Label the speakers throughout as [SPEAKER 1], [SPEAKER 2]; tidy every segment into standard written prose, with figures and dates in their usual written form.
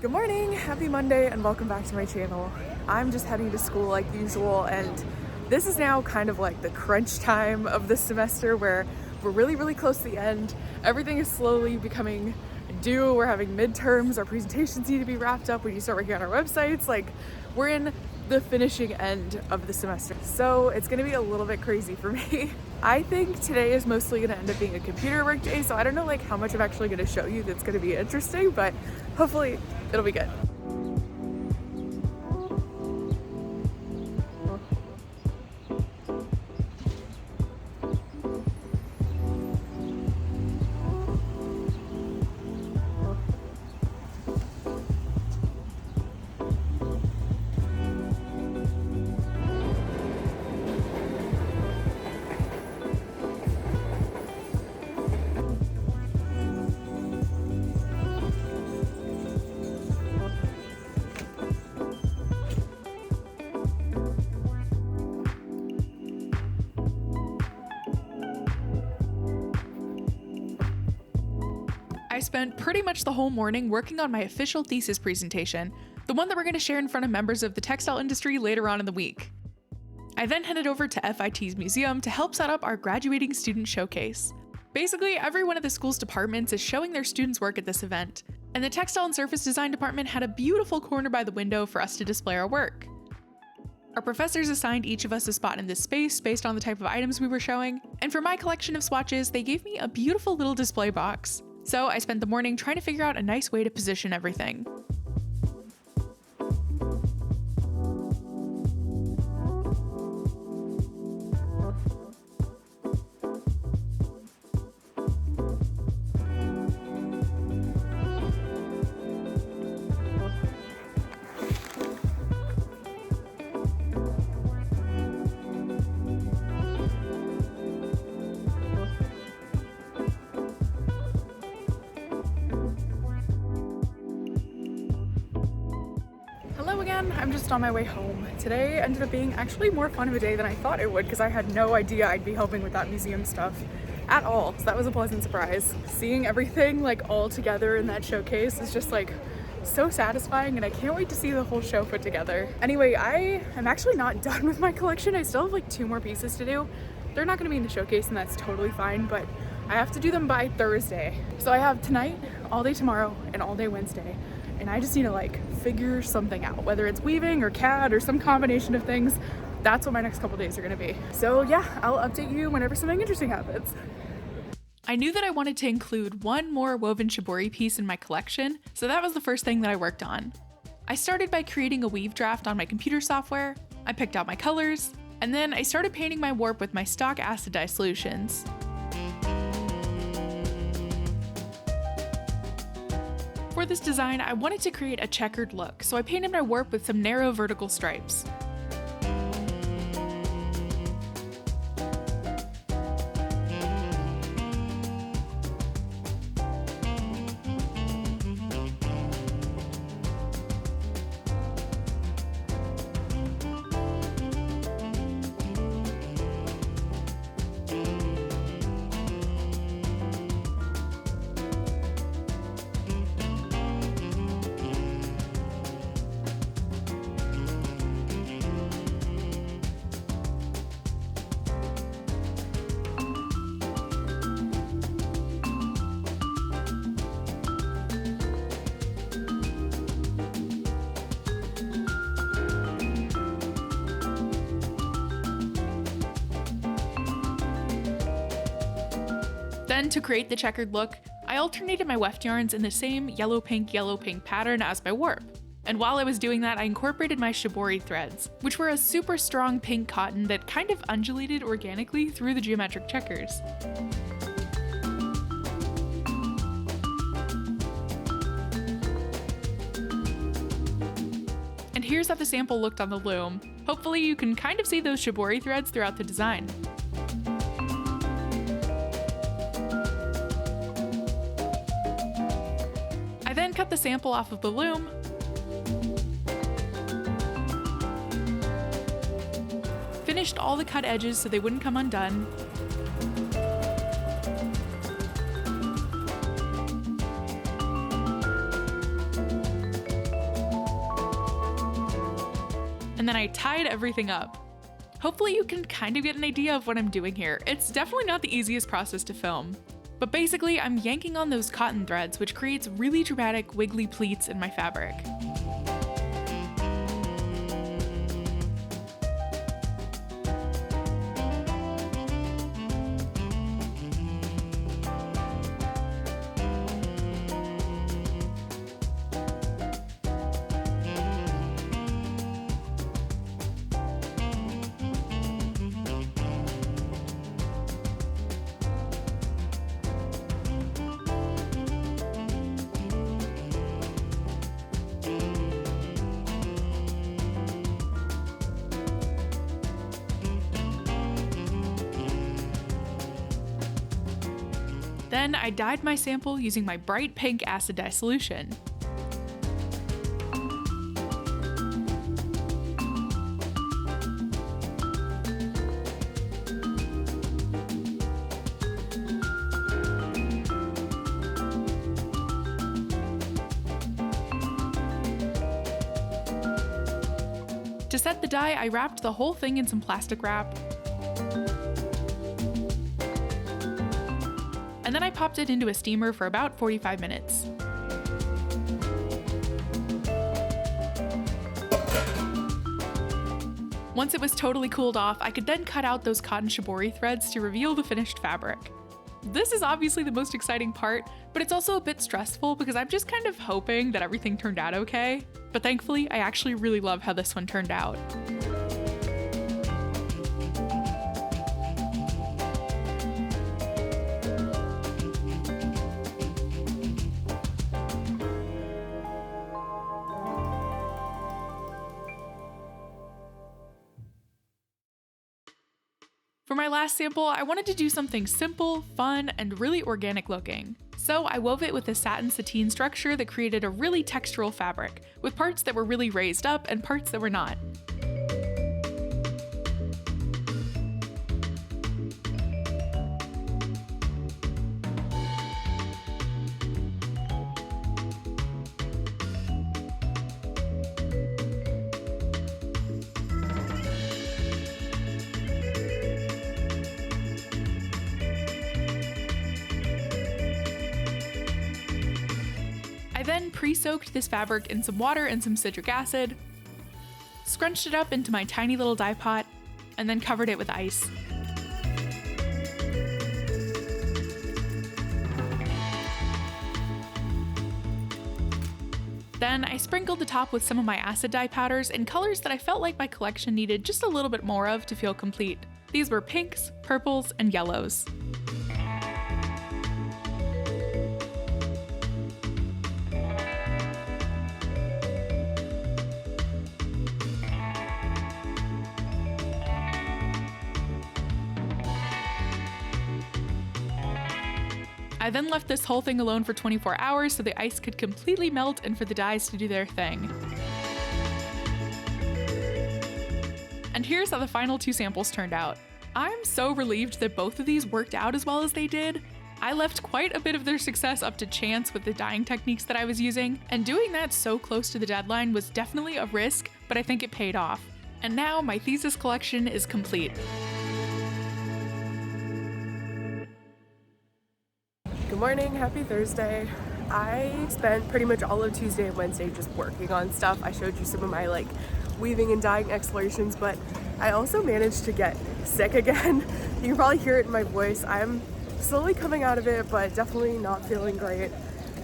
[SPEAKER 1] Good morning, happy Monday, and welcome back to my channel. I'm just heading to school like usual, and this is now kind of like the crunch time of the semester where we're really close to the end. Everything is slowly becoming due. We're having midterms, our presentations need to be wrapped up, we need to start working on our websites. Like, we're in the finishing end of the semester. So it's gonna be a little bit crazy for me. I think today is mostly gonna end up being a computer work day, so I don't know like how much I'm actually gonna show you that's gonna be interesting, but hopefully it'll be good. I spent pretty much the whole morning working on my official thesis presentation, the one that we're going to share in front of members of the textile industry later on in the week. I then headed over to FIT's museum to help set up our graduating student showcase. Basically, every one of the school's departments is showing their students' work at this event, and the textile and surface design department had a beautiful corner by the window for us to display our work. Our professors assigned each of us a spot in this space based on the type of items we were showing, and for my collection of swatches, they gave me a beautiful little display box. So I spent the morning trying to figure out a nice way to position everything. Hello again, I'm just on my way home. Today ended up being actually more fun of a day than I thought it would because I had no idea I'd be helping with that museum stuff at all. So that was a pleasant surprise. Seeing everything like all together in that showcase is just like so satisfying, and I can't wait to see the whole show put together. Anyway, I am actually not done with my collection. I still have like 2 more pieces to do. They're not gonna be in the showcase and that's totally fine, but I have to do them by Thursday. So I have tonight, all day tomorrow, and all day Wednesday. And I just need to like figure something out, whether it's weaving or CAD or some combination of things. That's what my next couple days are gonna be. So yeah, I'll update you whenever something interesting happens. I knew that I wanted to include one more woven shibori piece in my collection, so that was the first thing that I worked on. I started by creating a weave draft on my computer software, I picked out my colors, and then I started painting my warp with my stock acid dye solutions. For this design, I wanted to create a checkered look, so I painted my warp with some narrow vertical stripes. Then, to create the checkered look, I alternated my weft yarns in the same yellow-pink pattern as my warp. And while I was doing that, I incorporated my shibori threads, which were a super strong pink cotton that kind of undulated organically through the geometric checkers. And here's how the sample looked on the loom. Hopefully you can kind of see those shibori threads throughout the design. I then cut the sample off of the loom, finished all the cut edges so they wouldn't come undone, and then I tied everything up. Hopefully you can kind of get an idea of what I'm doing here. It's definitely not the easiest process to film. But basically, I'm yanking on those cotton threads, which creates really dramatic wiggly pleats in my fabric. Then I dyed my sample using my bright pink acid dye solution. To set the dye, I wrapped the whole thing in some plastic wrap. And then I popped it into a steamer for about 45 minutes. Once it was totally cooled off, I could then cut out those cotton shibori threads to reveal the finished fabric. This is obviously the most exciting part, but it's also a bit stressful because I'm just kind of hoping that everything turned out okay. But thankfully, I actually really love how this one turned out. For my last sample, I wanted to do something simple, fun, and really organic looking. So I wove it with a satin sateen structure that created a really textural fabric, with parts that were really raised up and parts that were not. I then pre-soaked this fabric in some water and some citric acid, scrunched it up into my tiny little dye pot, and then covered it with ice. Then I sprinkled the top with some of my acid dye powders in colors that I felt like my collection needed just a little bit more of to feel complete. These were pinks, purples, and yellows. I then left this whole thing alone for 24 hours so the ice could completely melt and for the dyes to do their thing. And here's how the final two samples turned out. I'm so relieved that both of these worked out as well as they did. I left quite a bit of their success up to chance with the dyeing techniques that I was using, and doing that so close to the deadline was definitely a risk, but I think it paid off. And now my thesis collection is complete.
[SPEAKER 2] Good morning, happy Thursday. I spent pretty much all of Tuesday and Wednesday just working on stuff. I showed you some of my weaving and dyeing explorations, but I also managed to get sick again. You can probably hear it in my voice. I'm slowly coming out of it, but definitely not feeling great.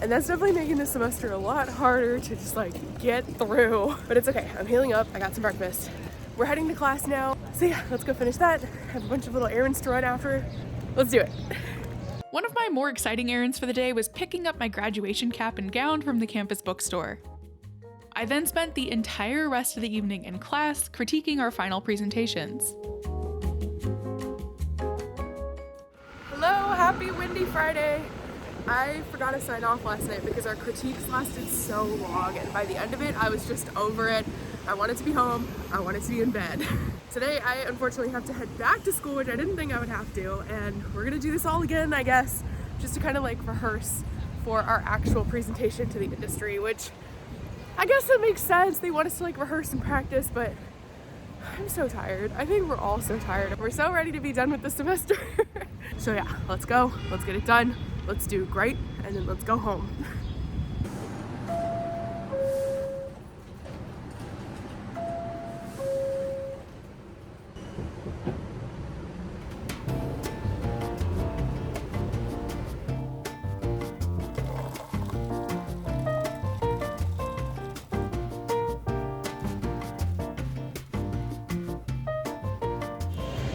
[SPEAKER 2] And that's definitely making this semester a lot harder to just get through. But it's okay, I'm healing up, I got some breakfast. We're heading to class now. So yeah, let's go finish that. I have a bunch of little errands to run after. Let's do it.
[SPEAKER 1] One of my more exciting errands for the day was picking up my graduation cap and gown from the campus bookstore. I then spent the entire rest of the evening in class critiquing our final presentations.
[SPEAKER 2] Hello, happy windy Friday. I forgot to sign off last night because our critiques lasted so long, and by the end of it, I was just over it. I wanted to be home, I wanted to be in bed. Today, I unfortunately have to head back to school, which I didn't think I would have to, and we're gonna do this all again, I guess, just to kind of rehearse for our actual presentation to the industry, which I guess that makes sense. They want us to rehearse and practice, but I'm so tired. I think we're all so tired. We're so ready to be done with the semester. So yeah, let's go. Let's get it done. Let's do great, and then let's go home.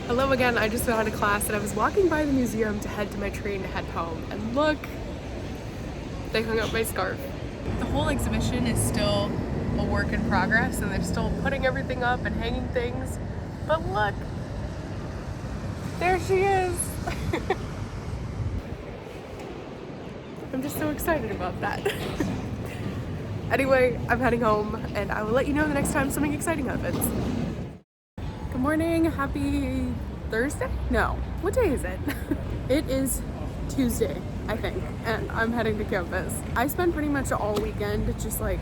[SPEAKER 2] Hello again, I just got out of class and I was walking by the museum to head to my train to head home, and look, they hung up my scarf.
[SPEAKER 1] The whole exhibition is still a work in progress and they're still
[SPEAKER 2] Putting everything up and hanging things, but look, there she is. I'm just so excited about that. Anyway, I'm heading home and I will let you know the next time something exciting happens. Good morning, happy Thursday? No, what day is it? It is Tuesday, I think, and I'm heading to campus. I spent pretty much all weekend just like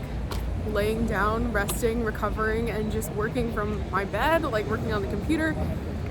[SPEAKER 2] laying down, resting, recovering, and just working from my bed, like working on the computer.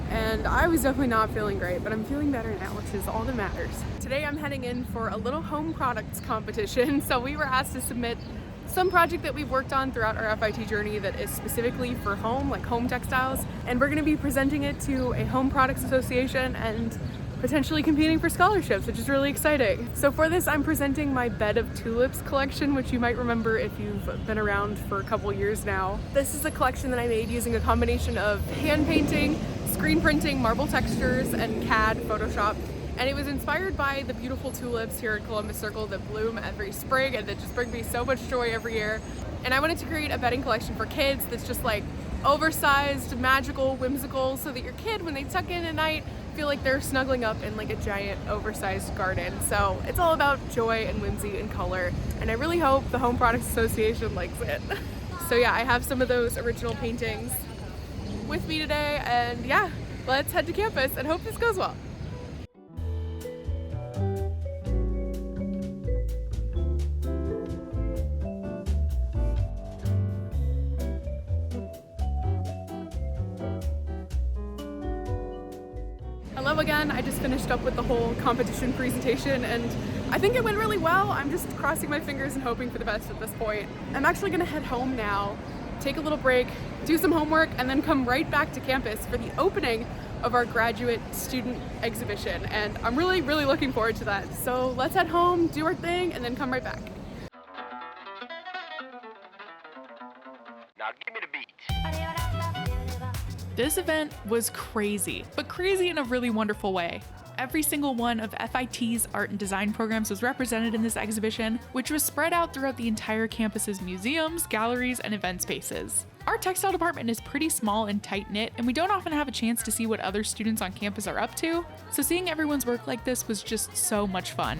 [SPEAKER 2] And I was definitely not feeling great, but I'm feeling better now, which is all that matters. Today I'm heading in for a little home products competition. So we were asked to submit some project that we've worked on throughout our FIT journey that is specifically for home, like home textiles. And we're gonna be presenting it to a home products association and potentially competing for scholarships, which is really exciting. So for this, I'm presenting my Bed of Tulips collection, which you might remember if you've been around for a couple years now. This is a collection that I made using a combination of hand painting, screen printing, marble textures, and CAD Photoshop. And it was inspired by the beautiful tulips here at Columbus Circle that bloom every spring and that just bring me so much joy every year. And I wanted to create a bedding collection for kids that's just like oversized, magical, whimsical, so that your kid, when they tuck in at night, feel like they're snuggling up in like a giant oversized garden. So it's all about joy and whimsy and color. And I really hope the Home Products Association likes it. So yeah, I have some of those original paintings with me today, and yeah, let's head to campus and hope this goes well. Hello again, I just finished up with the whole competition presentation and I think it went really well. I'm just crossing my fingers and hoping for the best at this point. I'm actually gonna head home now, take a little break, do some homework, and then come right back to campus for the opening of our graduate student exhibition. And I'm really, really looking forward to that. So let's head home, do our thing, and then come right back.
[SPEAKER 3] Now give me the beat.
[SPEAKER 1] This event was crazy, but crazy in a really wonderful way. Every single one of FIT's art and design programs was represented in this exhibition, which was spread out throughout the entire campus's museums, galleries, and event spaces. Our textile department is pretty small and tight-knit, and we don't often have a chance to see what other students on campus are up to, so seeing everyone's work like this was just so much fun.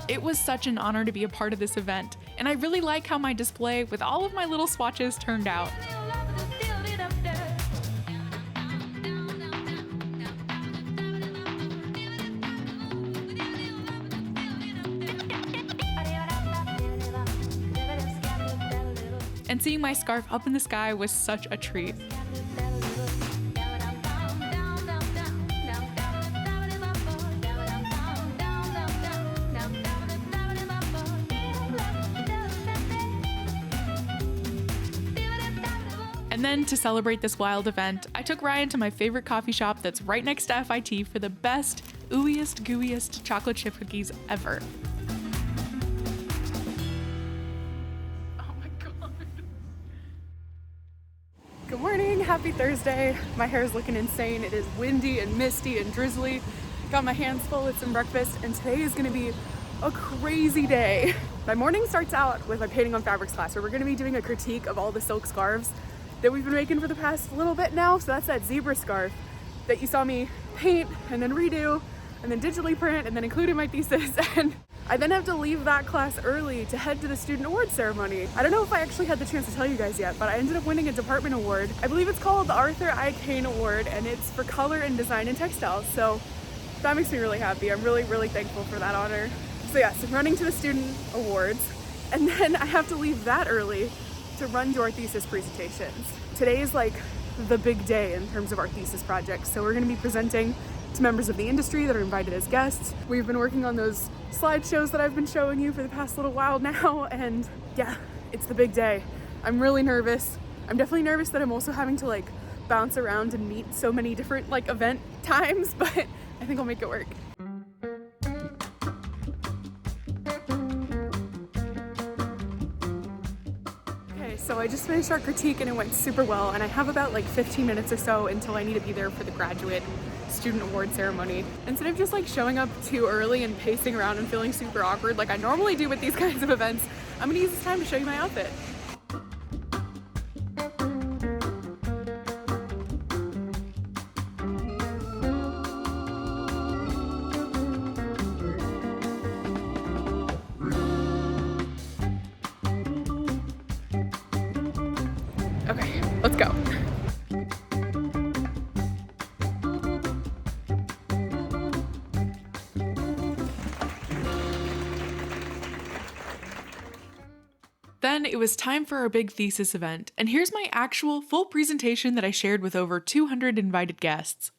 [SPEAKER 1] It was such an honor to be a part of this event, and I really like how my display with all of my little swatches turned out. And seeing my scarf up in the sky was such a treat. And then to celebrate this wild event, I took Ryan to my favorite coffee shop that's right next to FIT for the best, ooeyest, gooeyest chocolate chip cookies ever. Oh my god.
[SPEAKER 2] Good morning, happy Thursday. My hair is looking insane. It is windy and misty and drizzly. Got my hands full with some breakfast, and today is gonna be a crazy day. My morning starts out with my painting on fabrics class, where we're gonna be doing a critique of all the silk scarves that we've been making for the past little bit now. So that's that zebra scarf that you saw me paint and then redo and then digitally print and then include in my thesis. And
[SPEAKER 1] I then have to leave that class early to head to the student award ceremony. I don't know if I actually had the chance to tell you guys yet, but I ended up winning a department award. I believe it's called the Arthur I. Kane Award, and it's for color and design and textiles. So that makes me really happy. I'm really, really thankful for that honor. So yes, I'm running to the student awards, and then I have to leave that early to run to our thesis presentations. Today is like the big day in terms of our thesis project. So we're gonna be presenting to members of the industry that are invited as guests. We've been working on those slideshows that I've been showing you for the past little while now, and yeah, it's the big day. I'm really nervous. I'm definitely nervous that I'm also having to like bounce around and meet so many different like event times, but I think I'll make it work. So I just finished our critique and it went super well, and I have about like 15 minutes or so until I need to be there for the graduate student award ceremony. Instead of just like showing up too early and pacing around and feeling super awkward like I normally do with these kinds of events, I'm gonna use this time to show you my outfit. Okay, let's go. Then it was time for our big thesis event, and here's my actual full presentation that I shared with over 200 invited guests.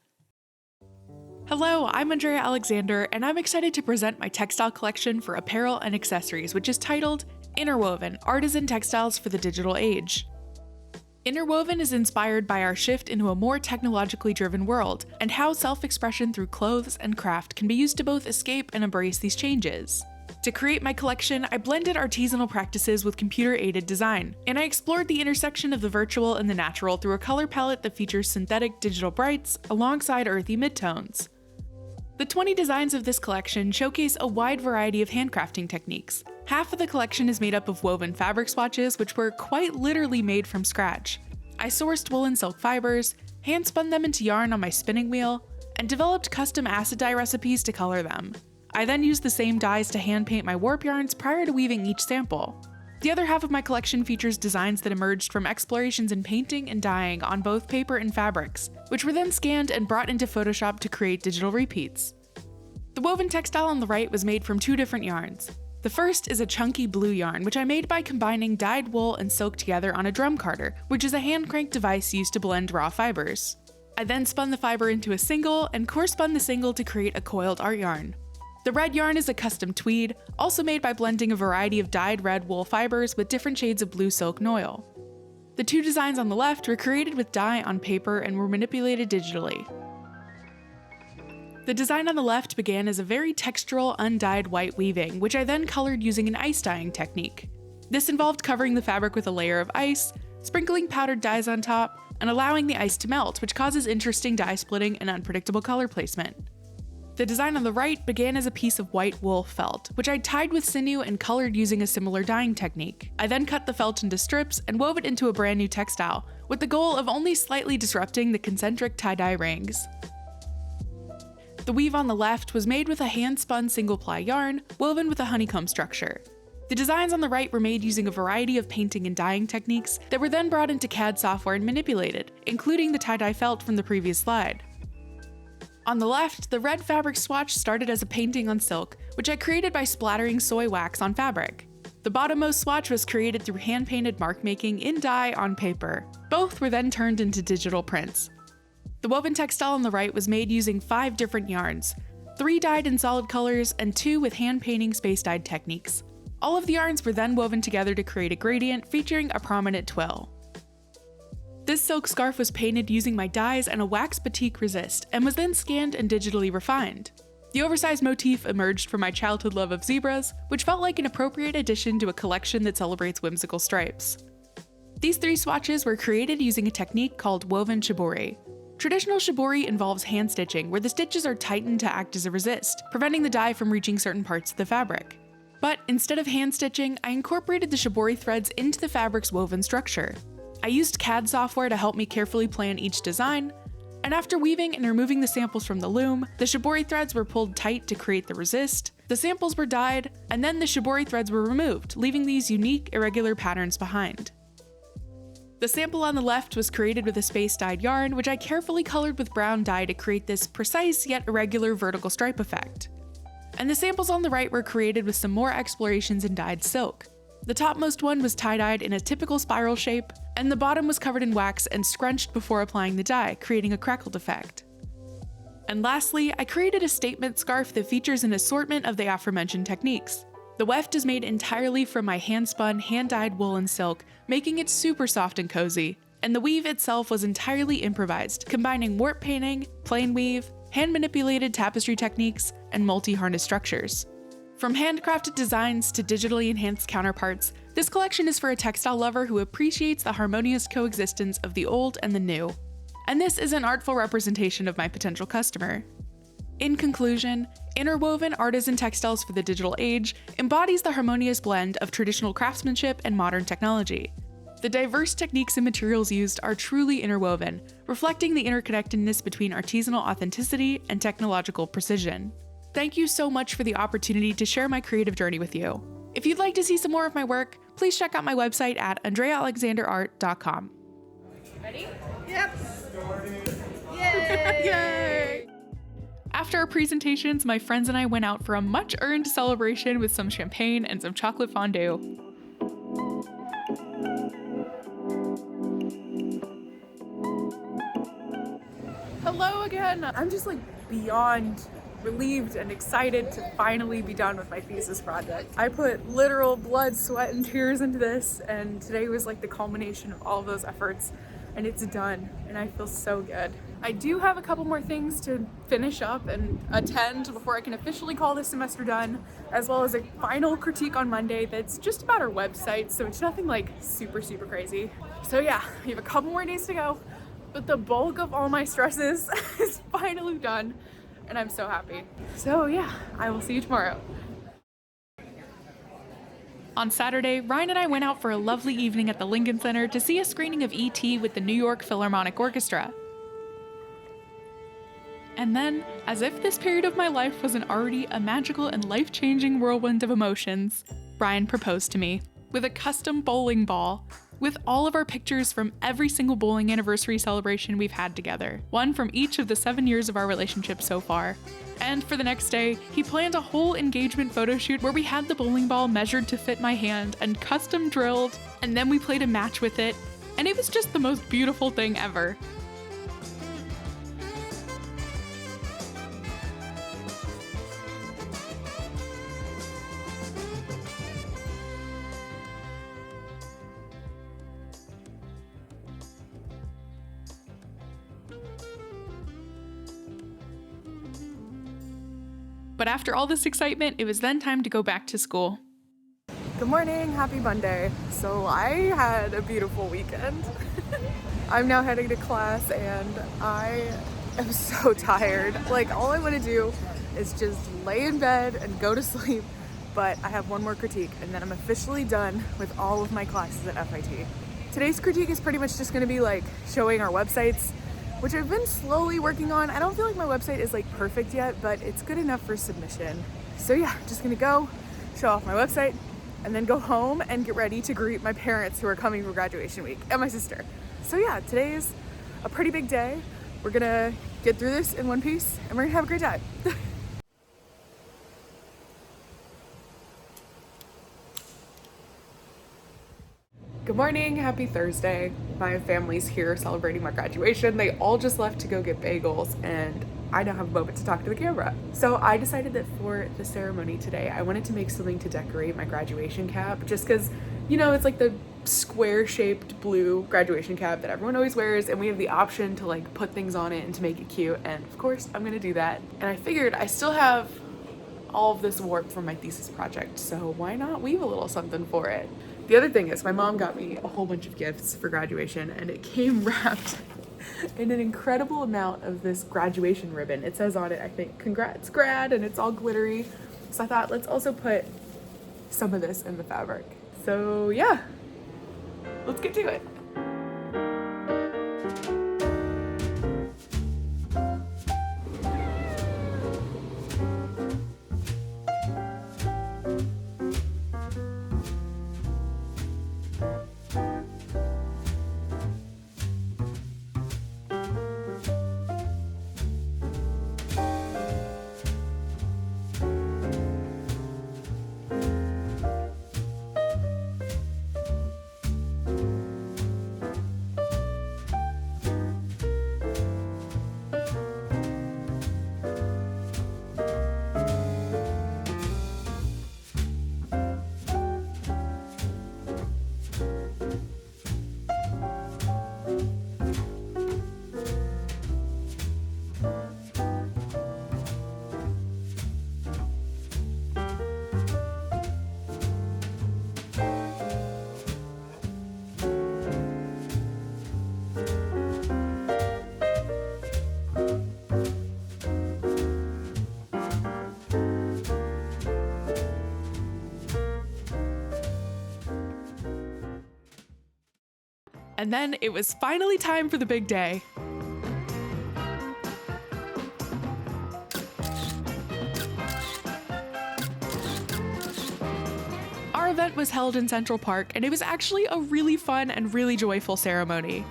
[SPEAKER 1] Hello, I'm Andrea Alexander, and I'm excited to present my textile collection for apparel and accessories, which is titled Interwoven: Artisan Textiles for the Digital Age. Interwoven is inspired by our shift into a more technologically driven world, and how self-expression through clothes and craft can be used to both escape and embrace these changes. To create my collection, I blended artisanal practices with computer-aided design, and I explored the intersection of the virtual and the natural through a color palette that features synthetic digital brights alongside earthy midtones. The 20 designs of this collection showcase a wide variety of handcrafting techniques. Half of the collection is made up of woven fabric swatches, which were quite literally made from scratch. I sourced wool and silk fibers, hand-spun them into yarn on my spinning wheel, and developed custom acid dye recipes to color them. I then used the same dyes to hand paint my warp yarns prior to weaving each sample. The other half of my collection features designs that emerged from explorations in painting and dyeing on both paper and fabrics, which were then scanned and brought into Photoshop to create digital repeats. The woven textile on the right was made from 2 different yarns. The first is a chunky blue yarn, which I made by combining dyed wool and silk together on a drum carder, which is a hand-cranked device used to blend raw fibers. I then spun the fiber into a single and core spun the single to create a coiled art yarn. The red yarn is a custom tweed, also made by blending a variety of dyed red wool fibers with different shades of blue silk noil. The 2 designs on the left were created with dye on paper and were manipulated digitally. The design on the left began as a very textural, undyed white weaving, which I then colored using an ice dyeing technique. This involved covering the fabric with a layer of ice, sprinkling powdered dyes on top, and allowing the ice to melt, which causes interesting dye splitting and unpredictable color placement. The design on the right began as a piece of white wool felt, which I tied with sinew and colored using a similar dyeing technique. I then cut the felt into strips and wove it into a brand new textile, with the goal of only slightly disrupting the concentric tie-dye rings. The weave on the left was made with a hand-spun single-ply yarn, woven with a honeycomb structure. The designs on the right were made using a variety of painting and dyeing techniques that were then brought into CAD software and manipulated, including the tie-dye felt from the previous slide. On the left, the red fabric swatch started as a painting on silk, which I created by splattering soy wax on fabric. The bottommost swatch was created through hand-painted mark making in dye on paper. Both were then turned into digital prints. The woven textile on the right was made using 5 different yarns, 3 dyed in solid colors and 2 with hand-painting space-dyed techniques. All of the yarns were then woven together to create a gradient featuring a prominent twill. This silk scarf was painted using my dyes and a wax batik resist, and was then scanned and digitally refined. The oversized motif emerged from my childhood love of zebras, which felt like an appropriate addition to a collection that celebrates whimsical stripes. These 3 swatches were created using a technique called woven shibori. Traditional shibori involves hand stitching, where the stitches are tightened to act as a resist, preventing the dye from reaching certain parts of the fabric. But instead of hand stitching, I incorporated the shibori threads into the fabric's woven structure. I used CAD software to help me carefully plan each design, and after weaving and removing the samples from the loom, the shibori threads were pulled tight to create the resist, The samples were dyed, and then the shibori threads were removed, leaving these unique, irregular patterns behind. The sample on the left was created with a space-dyed yarn, which I carefully colored with brown dye to create this precise yet irregular vertical stripe effect. And the samples on the right were created with some more explorations in dyed silk. The topmost one was tie-dyed in a typical spiral shape, and the bottom was covered in wax and scrunched before applying the dye, creating a crackled effect. And lastly, I created a statement scarf that features an assortment of the aforementioned techniques. The weft is made entirely from my hand-spun, hand-dyed wool and silk, making it super soft and cozy. And the weave itself was entirely improvised, combining warp painting, plain weave, hand-manipulated tapestry techniques, and multi-harness structures. From handcrafted designs to digitally enhanced counterparts, this collection is for a textile lover who appreciates the harmonious coexistence of the old and the new. And this is an artful representation of my potential customer. In conclusion, interwoven artisan textiles for the digital age embodies the harmonious blend of traditional craftsmanship and modern technology. The diverse techniques and materials used are truly interwoven, reflecting the interconnectedness between artisanal authenticity and technological precision. Thank you so much for the opportunity to share my creative journey with you. If you'd like to see some more of my work, please check out my website at andreaalexanderart.com.
[SPEAKER 2] Ready?
[SPEAKER 1] Yep.
[SPEAKER 2] Yay!
[SPEAKER 1] Yay! After our presentations, my friends and I went out for a much-earned celebration with some champagne and some chocolate fondue. Hello again! I'm just like beyond relieved and excited to finally be done with my thesis project. I put literal blood, sweat, and tears into this, and today was like the culmination of all of those efforts, and it's done, and I feel so good. I do have a couple more things to finish up and attend before I can officially call this semester done, as well as a final critique on Monday that's just about our website, so it's nothing like super crazy. So yeah, we have a couple more days to go, but the bulk of all my stresses is finally done, and I'm so happy. So yeah, I will see you tomorrow. On Saturday, Ryan and I went out for a lovely evening at the Lincoln Center to see a screening of E.T. with the New York Philharmonic Orchestra. And then, as if this period of my life wasn't already a magical and life-changing whirlwind of emotions, Ryan proposed to me with a custom bowling ball, with all of our pictures from every single bowling anniversary celebration we've had together, one from each of the 7 years of our relationship so far. And for the next day, he planned a whole engagement photo shoot where we had the bowling ball measured to fit my hand and custom drilled, and then we played a match with it, and it was just the most beautiful thing ever. But after all this excitement, it was then time to go back to school. Good morning, happy Monday. So I had a beautiful weekend. I'm now heading to class and I am so tired. Like, all I want to do is just lay in bed and go to sleep, but I have one more critique and then I'm officially done with all of my classes at FIT. Today's critique is pretty much just going to be like showing our websites, which I've been slowly working on. I don't feel like my website is like perfect yet, but it's good enough for submission. So yeah, just gonna go show off my website and then go home and get ready to greet my parents who are coming for graduation week and my sister. So yeah, today is a pretty big day. We're gonna get through this in one piece and we're gonna have a great time. Good morning, happy Thursday. My family's here celebrating my graduation. They all just left to go get bagels and I now have a moment to talk to the camera. So I decided that for the ceremony today, I wanted to make something to decorate my graduation cap just because, you know, it's like the square shaped blue graduation cap that everyone always wears and we have the option to like put things on it and to make it cute, and of course I'm gonna do that. And I figured I still have all of this warp from my thesis project, so why not weave a little something for it? The other thing is my mom got me a whole bunch of gifts for graduation and it came wrapped in an incredible amount of this graduation ribbon. It says on it, I think, "Congrats, grad," and it's all glittery. So I thought, let's also put some of this in the fabric. So yeah, let's get to it. And then it was finally time for the big day. Our event was held in Central Park, and it was actually a really fun and really joyful ceremony.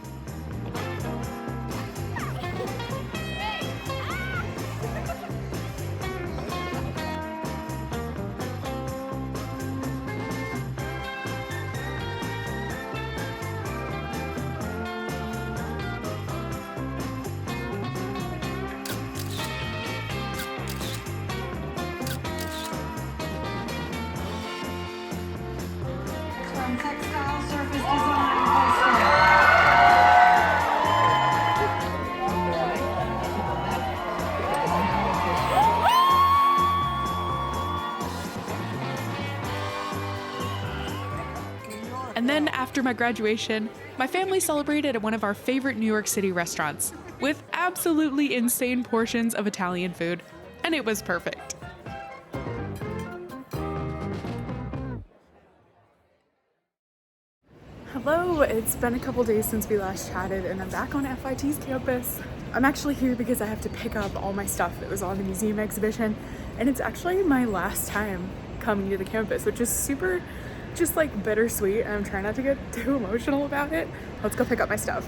[SPEAKER 4] Textile surface design custom.
[SPEAKER 1] And then after my graduation, my family celebrated at one of our favorite New York City restaurants with absolutely insane portions of Italian food, and it was perfect. Hello, it's been a couple days since we last chatted and I'm back on FIT's campus. I'm actually here because I have to pick up all my stuff that was on the museum exhibition, and it's actually my last time coming to the campus, which is super just like bittersweet, and I'm trying not to get too emotional about it. Let's go pick up my stuff.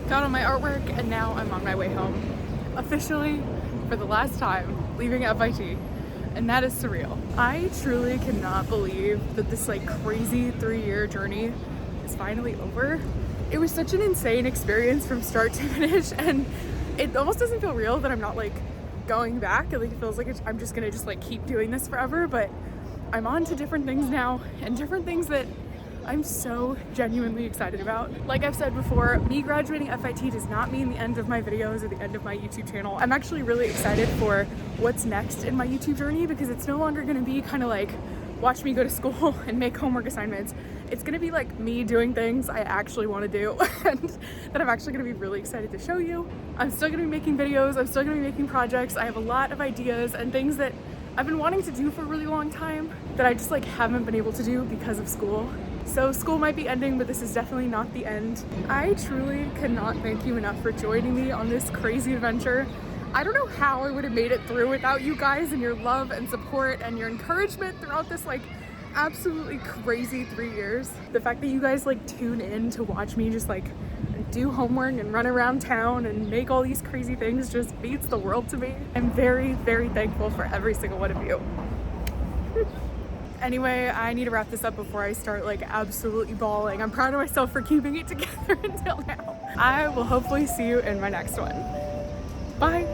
[SPEAKER 1] Got on my artwork, and now I'm on my way home. Officially, for the last time, leaving FIT, and that is surreal. I truly cannot believe that this like crazy 3-year journey is finally over. It was such an insane experience from start to finish, and it almost doesn't feel real that I'm not like going back. It feels like I'm just gonna like keep doing this forever, but I'm on to different things now, and different things that I'm so genuinely excited about. Like I've said before, me graduating FIT does not mean the end of my videos or the end of my YouTube channel. I'm actually really excited for what's next in my YouTube journey, because it's no longer gonna be kind of like watch me go to school and make homework assignments. It's gonna be like me doing things I actually want to do and that I'm actually gonna be really excited to show you. I'm still gonna be making videos, I'm still gonna be making projects. I have a lot of ideas and things that I've been wanting to do for a really long time that I just like haven't been able to do because of school. So school might be ending, but this is definitely not the end. I truly cannot thank you enough for joining me on this crazy adventure. I don't know how I would have made it through without you guys and your love and support and your encouragement throughout this like absolutely crazy 3 years. The fact that you guys like tune in to watch me just like do homework and run around town and make all these crazy things just beats the world to me. I'm very, very thankful for every single one of you. Anyway, I need to wrap this up before I start like absolutely bawling. I'm proud of myself for keeping it together until now. I will hopefully see you in my next one. Bye.